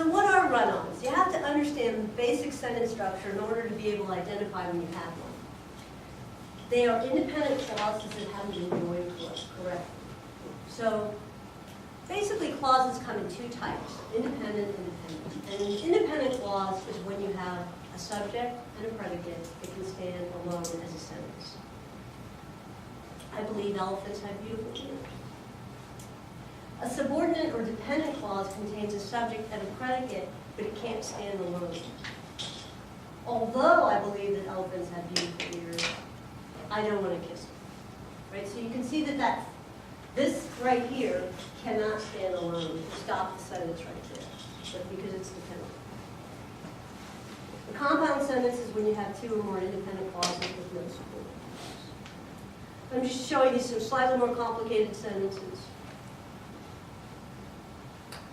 So what are run-ons? You have to understand the basic sentence structure in order to be able to identify when you have one. They are independent clauses that haven't been joined correctly. So basically clauses come in two types, independent and dependent. And an independent clause is when you have a subject and a predicate that can stand alone as a sentence. I believe elephants have beautiful ears. A subordinate or dependent clause contains a subject and a predicate, but it can't stand alone. Although I believe that elephants have beautiful ears, I don't want to kiss them. Right? So you can see that this right here cannot stand alone. You stop the sentence right there, but because it's dependent. The compound sentence is when you have two or more independent clauses with no subordinate clause. I'm just showing you some slightly more complicated sentences.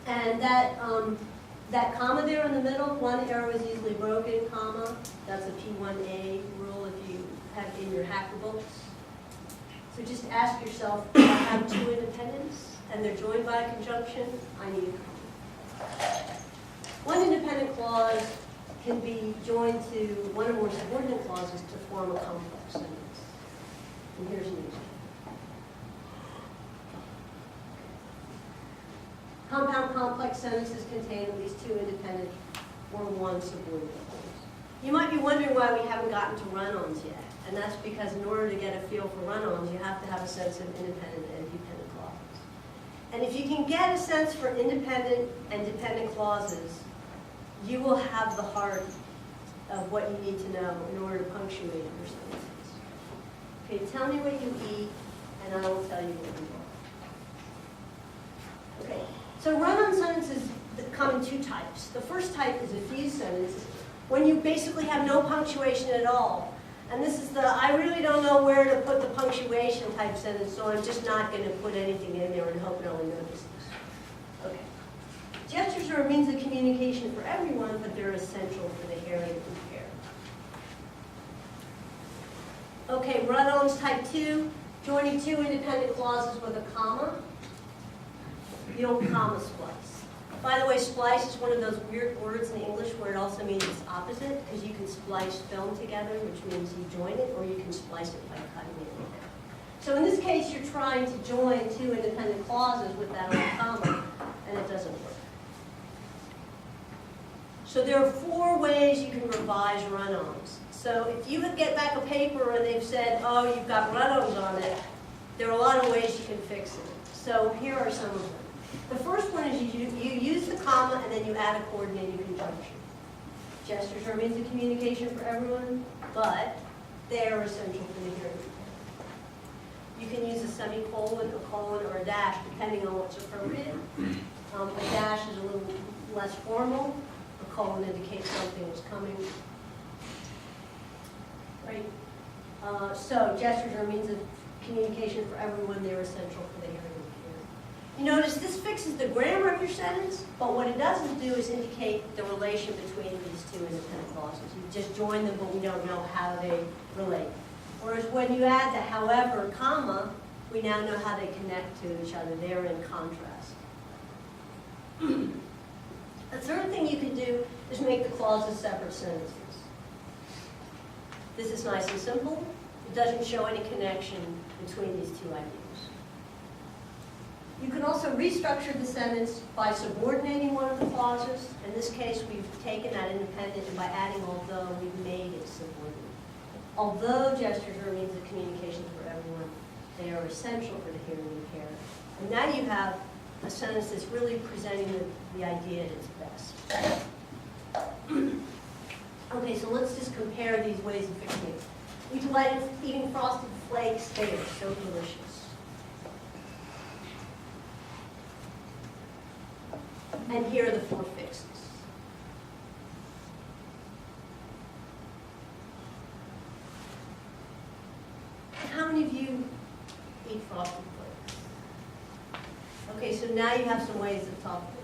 And that comma there in the middle, one arrow is easily broken, comma. That's a P1A rule if you have in your hacker books. So just ask yourself, if I have two independents and they're joined by a conjunction, I need a comma. One independent clause can be joined to one or more subordinate clauses to form a complex sentence. And here's an example. Compound complex sentences contain at least two independent or one subordinate clause. You might be wondering why we haven't gotten to run-ons yet. And that's because in order to get a feel for run-ons, you have to have a sense of independent and dependent clauses. And if you can get a sense for independent and dependent clauses, you will have the heart of what you need to know in order to punctuate your sentences. Okay, tell me what you eat, and I will tell you what you are. Okay, so run-on sentences come in two types. The first type is a fused sentence, when you basically have no punctuation at all. And this is the, I really don't know where to put the punctuation type sentence, so I'm just not going to put anything in there and hope no one notices. Okay. Gestures are a means of communication for everyone, but they're essential for the hearing impaired. Okay, run-ons type 2, joining two independent clauses with a comma. The old comma splice. By the way, splice is one of those weird words in English where it also means it's opposite, because you can splice film together, which means you join it, or you can splice it by cutting it in half. So in this case, you're trying to join two independent clauses with that old comma, and it doesn't work. So there are 4 ways you can revise run-ons. So if you get back a paper and they've said, oh, you've got run-ons on it, there are a lot of ways you can fix it. So here are some of them. The first one is you use the comma and then you add a coordinating conjunction. Gestures are a means of communication for everyone, but they are essential for the hearing. You can use a semicolon, a colon, or a dash, depending on what's appropriate. A dash is a little less formal. A colon indicates something is coming. Right? So gestures are a means of communication for everyone. They're essential for the hearing. You notice this fixes the grammar of your sentence, but what it doesn't do is indicate the relation between these two independent clauses. You just join them, but we don't know how they relate. Whereas when you add the however, comma, we now know how they connect to each other. They're in contrast. The third thing you can do is make the clauses separate sentences. This is nice and simple. It doesn't show any connection between these two ideas. You can also restructure the sentence by subordinating one of the clauses. In this case, we've taken that independent, and by adding although, we've made it subordinate. Although gestures are a means of communication for everyone, they are essential for the hearing impaired. And now you have a sentence that's really presenting the idea at its best. Okay, so let's just compare these ways of fixing it. We delight in eating frosted flakes. They are so delicious. And here are the 4 fixes. How many of you eat frosted flakes? Okay, so now you have some ways of talking.